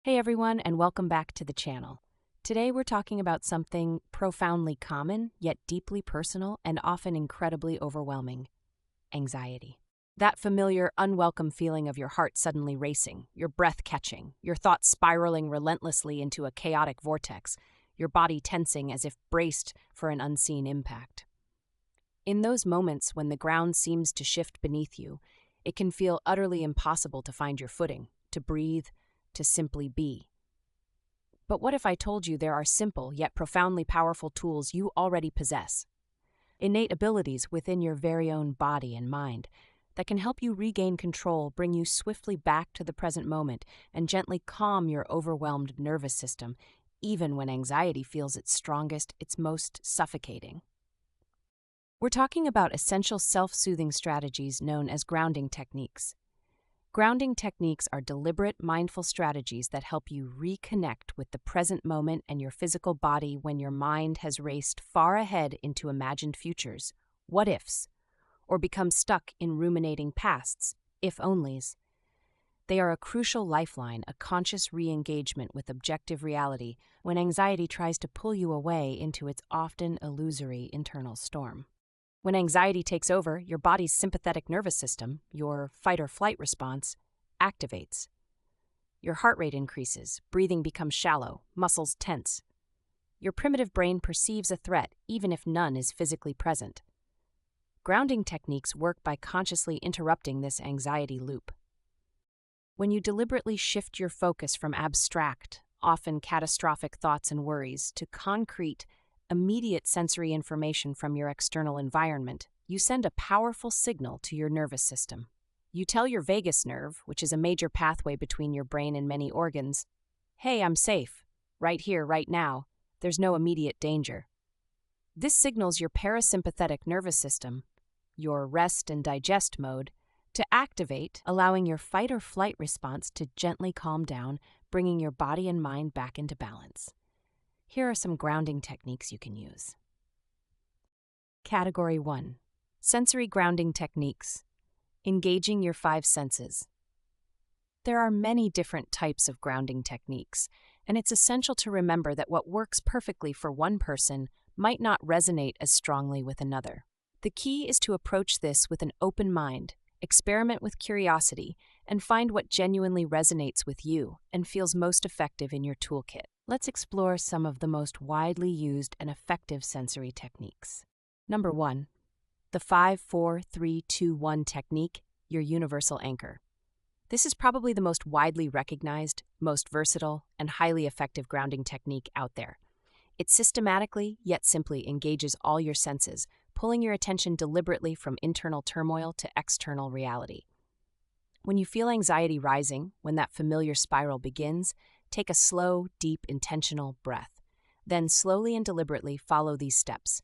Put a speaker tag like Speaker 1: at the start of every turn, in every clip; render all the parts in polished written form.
Speaker 1: Hey everyone, and welcome back to the channel. Today we're talking about something profoundly common, yet deeply personal and often incredibly overwhelming: anxiety. That familiar, unwelcome feeling of your heart suddenly racing, your breath catching, your thoughts spiraling relentlessly into a chaotic vortex, your body tensing as if braced for an unseen impact. In those moments when the ground seems to shift beneath you, it can feel utterly impossible to find your footing, to breathe, to simply be. But what if I told you there are simple yet profoundly powerful tools you already possess? Innate abilities within your very own body and mind that can help you regain control, bring you swiftly back to the present moment, and gently calm your overwhelmed nervous system, even when anxiety feels its strongest, its most suffocating. We're talking about essential self-soothing strategies known as grounding techniques. Grounding techniques are deliberate, mindful strategies that help you reconnect with the present moment and your physical body when your mind has raced far ahead into imagined futures, what ifs, or become stuck in ruminating pasts, if onlys. They are a crucial lifeline, a conscious re-engagement with objective reality when anxiety tries to pull you away into its often illusory internal storm. When anxiety takes over, your body's sympathetic nervous system, your fight-or-flight response, activates. Your heart rate increases, breathing becomes shallow, muscles tense. Your primitive brain perceives a threat even if none is physically present. Grounding techniques work by consciously interrupting this anxiety loop. When you deliberately shift your focus from abstract, often catastrophic thoughts and worries to concrete, immediate sensory information from your external environment, you send a powerful signal to your nervous system. You tell your vagus nerve, which is a major pathway between your brain and many organs, "Hey, I'm safe. Right here, right now. There's no immediate danger." This signals your parasympathetic nervous system, your rest and digest mode, to activate, allowing your fight or flight response to gently calm down, bringing your body and mind back into balance. Here are some grounding techniques you can use. Category 1. Sensory grounding techniques. Engaging your five senses. There are many different types of grounding techniques, and it's essential to remember that what works perfectly for one person might not resonate as strongly with another. The key is to approach this with an open mind, experiment with curiosity, and find what genuinely resonates with you and feels most effective in your toolkit. Let's explore some of the most widely used and effective sensory techniques. Number 1. The 5-4-3-2-1 technique, your universal anchor. This is probably the most widely recognized, most versatile, and highly effective grounding technique out there. It systematically, yet simply, engages all your senses, pulling your attention deliberately from internal turmoil to external reality. When you feel anxiety rising, when that familiar spiral begins, take a slow, deep, intentional breath. Then slowly and deliberately follow these steps.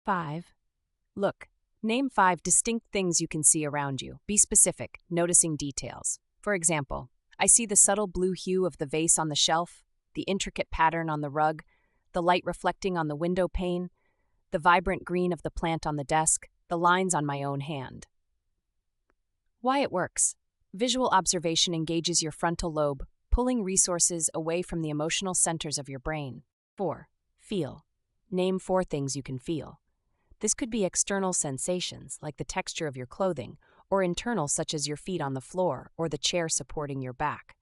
Speaker 1: 5. Look. Name 5 distinct things you can see around you. Be specific, noticing details. For example, I see the subtle blue hue of the vase on the shelf, the intricate pattern on the rug, the light reflecting on the window pane, the vibrant green of the plant on the desk, the lines on my own hand. Why it works. Visual observation engages your frontal lobe, pulling resources away from the emotional centers of your brain. 4. Feel. Name 4 things you can feel. This could be external sensations, like the texture of your clothing, or internal, such as your feet on the floor or the chair supporting your back.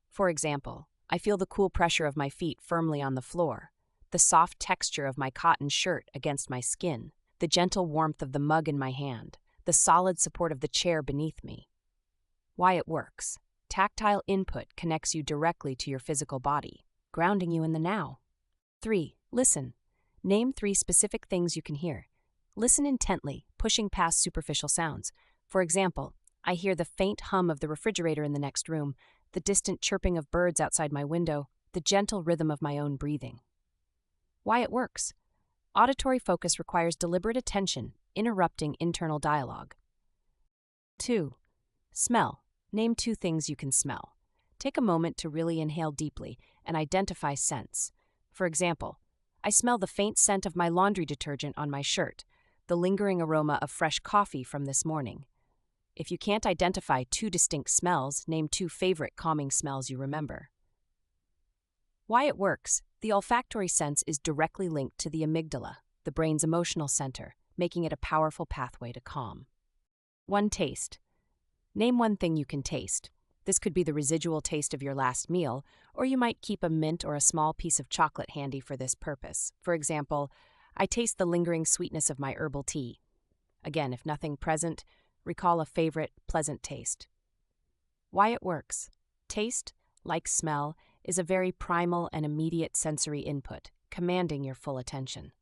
Speaker 1: For example, I feel the cool pressure of my feet firmly on the floor, the soft texture of my cotton shirt against my skin, the gentle warmth of the mug in my hand, the solid support of the chair beneath me. Why it works. Tactile input connects you directly to your physical body, grounding you in the now. 3. Listen. Name 3 specific things you can hear. Listen intently, pushing past superficial sounds. For example, I hear the faint hum of the refrigerator in the next room, the distant chirping of birds outside my window, the gentle rhythm of my own breathing. Why it works. Auditory focus requires deliberate attention, interrupting internal dialogue. 2. Smell. Name 2 things you can smell. Take a moment to really inhale deeply and identify scents. For example, I smell the faint scent of my laundry detergent on my shirt, the lingering aroma of fresh coffee from this morning. If you can't identify 2 distinct smells, name 2 favorite calming smells you remember. Why it works. The olfactory sense is directly linked to the amygdala, the brain's emotional center, making it a powerful pathway to calm. 1. Taste. Name one thing you can taste. This could be the residual taste of your last meal, or you might keep a mint or a small piece of chocolate handy for this purpose. For example, I taste the lingering sweetness of my herbal tea. Again, if nothing present, recall a favorite, pleasant taste. Why it works. Taste, like smell, is a very primal and immediate sensory input, commanding your full attention.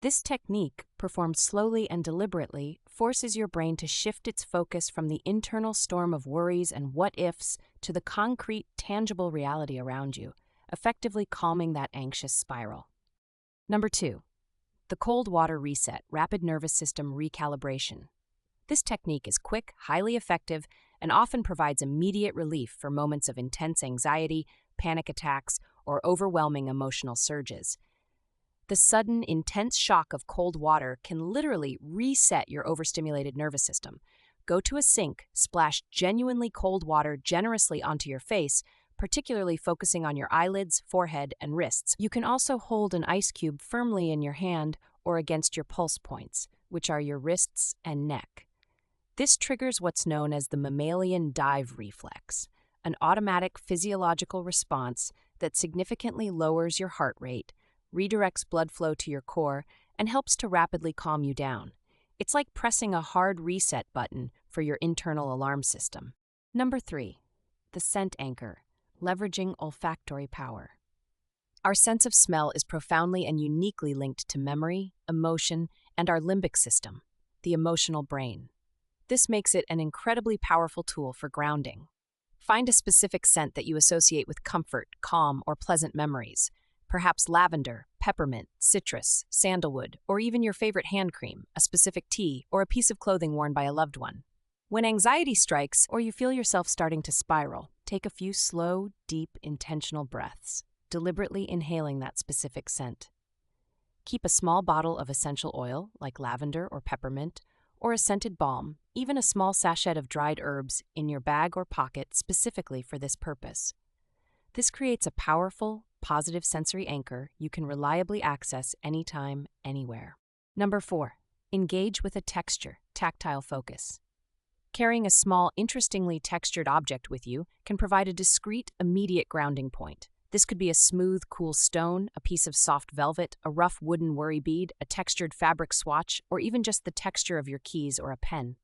Speaker 1: This technique, performed slowly and deliberately, forces your brain to shift its focus from the internal storm of worries and what-ifs to the concrete, tangible reality around you, effectively calming that anxious spiral. 2. The cold water reset, rapid nervous system recalibration. This technique is quick, highly effective, and often provides immediate relief for moments of intense anxiety, panic attacks, or overwhelming emotional surges. The sudden, intense shock of cold water can literally reset your overstimulated nervous system. Go to a sink, splash genuinely cold water generously onto your face, particularly focusing on your eyelids, forehead, and wrists. You can also hold an ice cube firmly in your hand or against your pulse points, which are your wrists and neck. This triggers what's known as the mammalian dive reflex, an automatic physiological response that significantly lowers your heart rate, redirects blood flow to your core, and helps to rapidly calm you down. It's like pressing a hard reset button for your internal alarm system. 3. The scent anchor, leveraging olfactory power. Our sense of smell is profoundly and uniquely linked to memory, emotion, and our limbic system, the emotional brain. This makes it an incredibly powerful tool for grounding. Find a specific scent that you associate with comfort, calm, or pleasant memories. Perhaps lavender, peppermint, citrus, sandalwood, or even your favorite hand cream, a specific tea, or a piece of clothing worn by a loved one. When anxiety strikes or you feel yourself starting to spiral, take a few slow, deep, intentional breaths, deliberately inhaling that specific scent. Keep a small bottle of essential oil, like lavender or peppermint, or a scented balm, even a small sachet of dried herbs, in your bag or pocket specifically for this purpose. This creates a powerful, positive sensory anchor you can reliably access anytime, anywhere. 4. Engage with a texture, tactile focus. Carrying a small, interestingly textured object with you can provide a discrete, immediate grounding point. This could be a smooth, cool stone, a piece of soft velvet, a rough wooden worry bead, a textured fabric swatch, or even just the texture of your keys or a pen.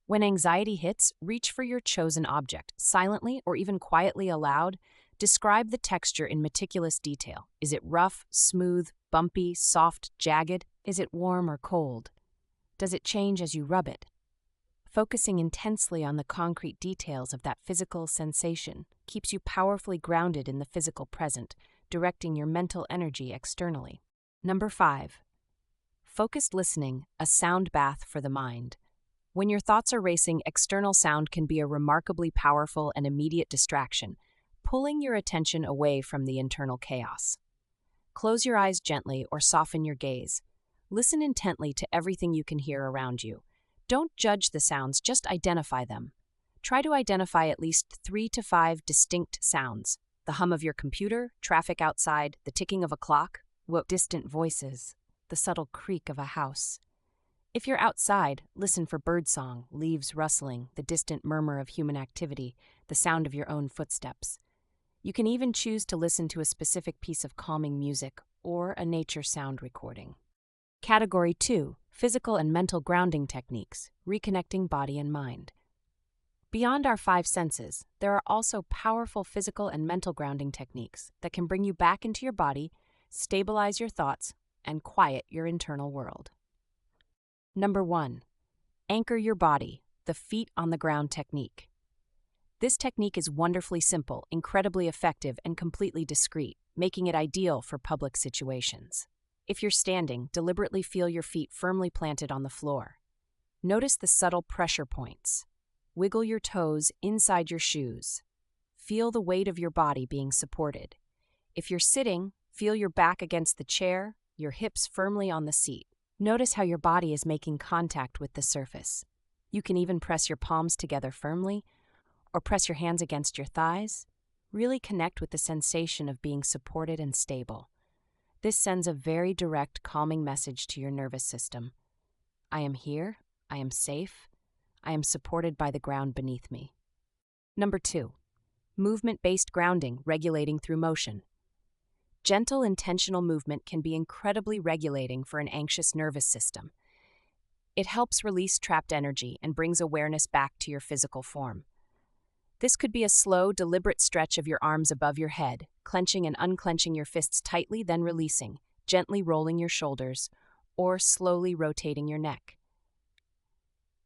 Speaker 1: When anxiety hits, reach for your chosen object, silently or even quietly aloud. Describe the texture in meticulous detail. Is it rough, smooth, bumpy, soft, jagged? Is it warm or cold? Does it change as you rub it? Focusing intensely on the concrete details of that physical sensation keeps you powerfully grounded in the physical present, directing your mental energy externally. 5. Focused listening, a sound bath for the mind. When your thoughts are racing, external sound can be a remarkably powerful and immediate distraction, pulling your attention away from the internal chaos. Close your eyes gently or soften your gaze. Listen intently to everything you can hear around you. Don't judge the sounds, just identify them. Try to identify at least 3 to 5 distinct sounds: the hum of your computer, traffic outside, the ticking of a clock, distant voices, the subtle creak of a house. If you're outside, listen for birdsong, leaves rustling, the distant murmur of human activity, the sound of your own footsteps. You can even choose to listen to a specific piece of calming music or a nature sound recording. Category 2. Physical and mental grounding techniques, reconnecting body and mind. Beyond our 5 senses, there are also powerful physical and mental grounding techniques that can bring you back into your body, stabilize your thoughts, and quiet your internal world. 1. Anchor your body, the feet on the ground technique. This technique is wonderfully simple, incredibly effective, and completely discreet, making it ideal for public situations. If you're standing, deliberately feel your feet firmly planted on the floor. Notice the subtle pressure points. Wiggle your toes inside your shoes. Feel the weight of your body being supported. If you're sitting, feel your back against the chair, your hips firmly on the seat. Notice how your body is making contact with the surface. You can even press your palms together firmly, or press your hands against your thighs. Really connect with the sensation of being supported and stable. This sends a very direct, calming message to your nervous system. I am here, I am safe, I am supported by the ground beneath me. Number 2. Movement-based grounding, regulating through motion. Gentle, intentional movement can be incredibly regulating for an anxious nervous system. It helps release trapped energy and brings awareness back to your physical form. This could be a slow, deliberate stretch of your arms above your head, clenching and unclenching your fists tightly, then releasing, gently rolling your shoulders, or slowly rotating your neck.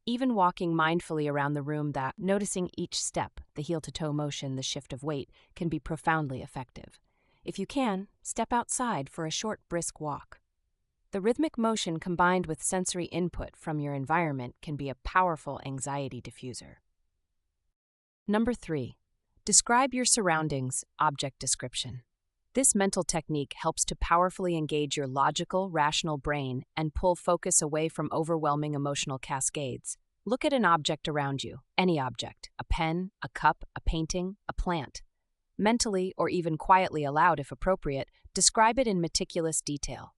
Speaker 1: Even walking mindfully around the room, noticing each step, the heel-to-toe motion, the shift of weight, can be profoundly effective. If you can, step outside for a short, brisk walk. The rhythmic motion combined with sensory input from your environment can be a powerful anxiety diffuser. Number 3. Describe your surroundings, object description. This mental technique helps to powerfully engage your logical, rational brain and pull focus away from overwhelming emotional cascades. Look at an object around you, any object, a pen, a cup, a painting, a plant. Mentally, or even quietly aloud if appropriate, describe it in meticulous detail.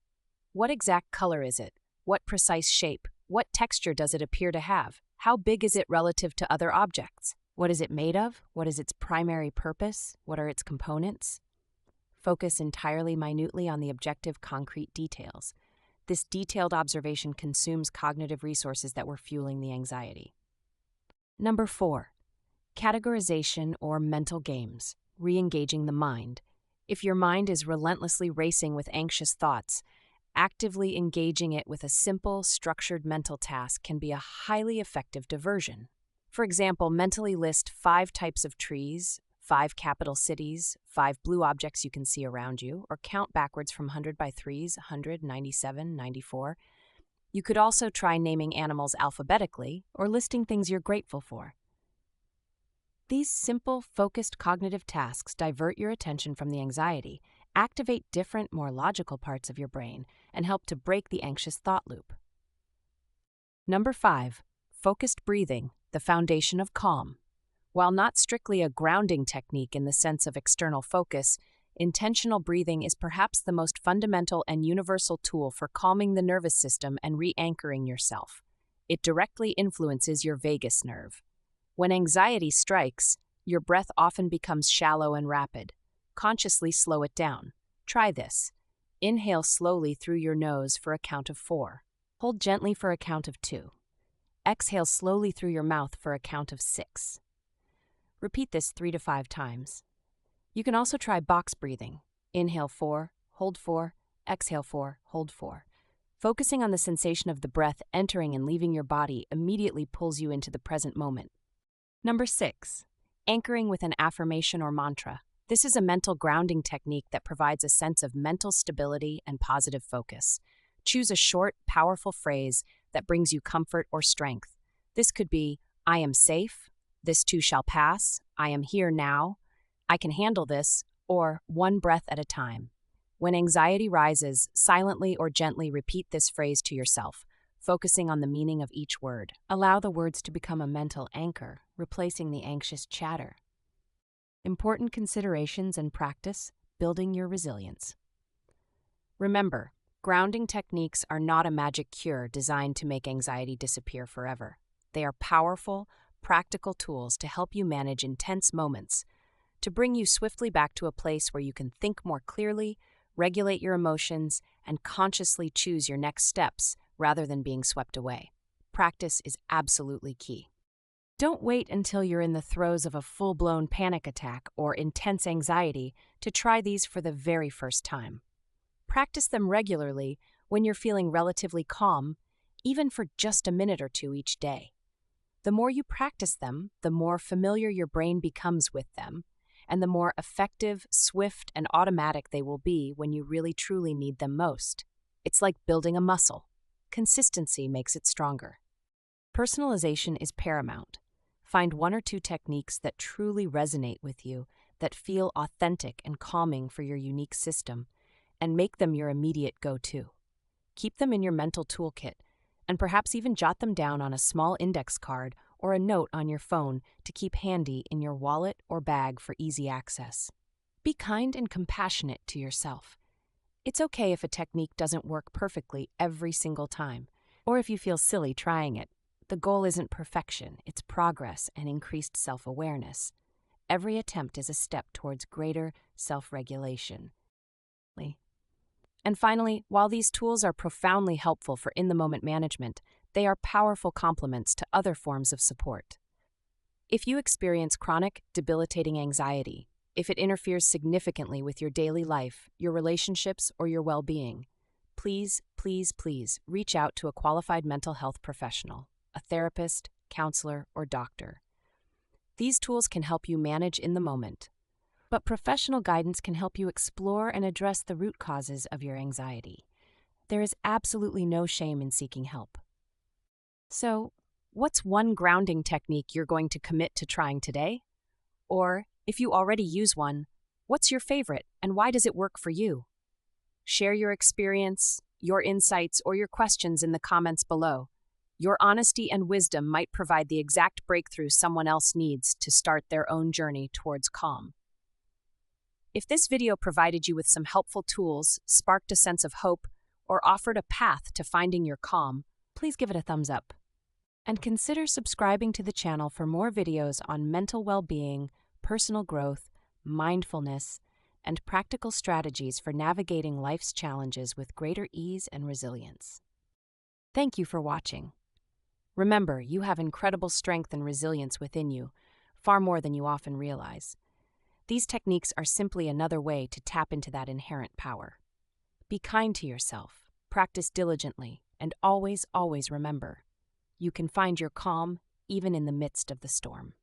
Speaker 1: What exact color is it? What precise shape? What texture does it appear to have? How big is it relative to other objects? What is it made of? What is its primary purpose? What are its components? Focus entirely minutely on the objective, concrete details. This detailed observation consumes cognitive resources that were fueling the anxiety. Number 4. Categorization or mental games, re-engaging the mind. If your mind is relentlessly racing with anxious thoughts, actively engaging it with a simple, structured mental task can be a highly effective diversion. For example, mentally list 5 types of trees, 5 capital cities, 5 blue objects you can see around you, or count backwards from 100 by 3s, 100, 97, 94. You could also try naming animals alphabetically or listing things you're grateful for. These simple, focused cognitive tasks divert your attention from the anxiety, activate different, more logical parts of your brain, and help to break the anxious thought loop. Number 5. Focused breathing, the foundation of calm. While not strictly a grounding technique in the sense of external focus, intentional breathing is perhaps the most fundamental and universal tool for calming the nervous system and re-anchoring yourself. It directly influences your vagus nerve. When anxiety strikes, your breath often becomes shallow and rapid. Consciously slow it down. Try this. Inhale slowly through your nose for a count of 4. Hold gently for a count of 2. Exhale slowly through your mouth for a count of 6. Repeat this 3 to 5 times. You can also try box breathing. Inhale 4, hold 4, exhale 4, hold 4. Focusing on the sensation of the breath entering and leaving your body immediately pulls you into the present moment. Number 6. Anchoring with an affirmation or mantra. This is a mental grounding technique that provides a sense of mental stability and positive focus. Choose a short, powerful phrase that brings you comfort or strength. This could be, I am safe, this too shall pass, I am here now, I can handle this, or one breath at a time. When anxiety rises, silently or gently repeat this phrase to yourself, focusing on the meaning of each word. Allow the words to become a mental anchor, replacing the anxious chatter. Important considerations and practice, building your resilience. Remember, grounding techniques are not a magic cure designed to make anxiety disappear forever. They are powerful, practical tools to help you manage intense moments, to bring you swiftly back to a place where you can think more clearly, regulate your emotions, and consciously choose your next steps rather than being swept away. Practice is absolutely key. Don't wait until you're in the throes of a full-blown panic attack or intense anxiety to try these for the very first time. Practice them regularly when you're feeling relatively calm, even for just a minute or two each day. The more you practice them, the more familiar your brain becomes with them, and the more effective, swift, and automatic they will be when you really truly need them most. It's like building a muscle. Consistency makes it stronger. Personalization is paramount. Find 1 or 2 techniques that truly resonate with you, that feel authentic and calming for your unique system, and make them your immediate go-to. Keep them in your mental toolkit, and perhaps even jot them down on a small index card or a note on your phone to keep handy in your wallet or bag for easy access. Be kind and compassionate to yourself. It's okay if a technique doesn't work perfectly every single time, or if you feel silly trying it. The goal isn't perfection, it's progress and increased self-awareness. Every attempt is a step towards greater self-regulation. And finally, while these tools are profoundly helpful for in-the-moment management, they are powerful complements to other forms of support. If you experience chronic, debilitating anxiety, if it interferes significantly with your daily life, your relationships, or your well-being, please reach out to a qualified mental health professional, a therapist, counselor, or doctor. These tools can help you manage in the moment, but professional guidance can help you explore and address the root causes of your anxiety. There is absolutely no shame in seeking help. So, what's one grounding technique you're going to commit to trying today? Or, if you already use one, what's your favorite and why does it work for you? Share your experience, your insights, or your questions in the comments below. Your honesty and wisdom might provide the exact breakthrough someone else needs to start their own journey towards calm. If this video provided you with some helpful tools, sparked a sense of hope, or offered a path to finding your calm, please give it a thumbs up. And consider subscribing to the channel for more videos on mental well-being, personal growth, mindfulness, and practical strategies for navigating life's challenges with greater ease and resilience. Thank you for watching. Remember, you have incredible strength and resilience within you, far more than you often realize. These techniques are simply another way to tap into that inherent power. Be kind to yourself, practice diligently, and always remember, you can find your calm even in the midst of the storm.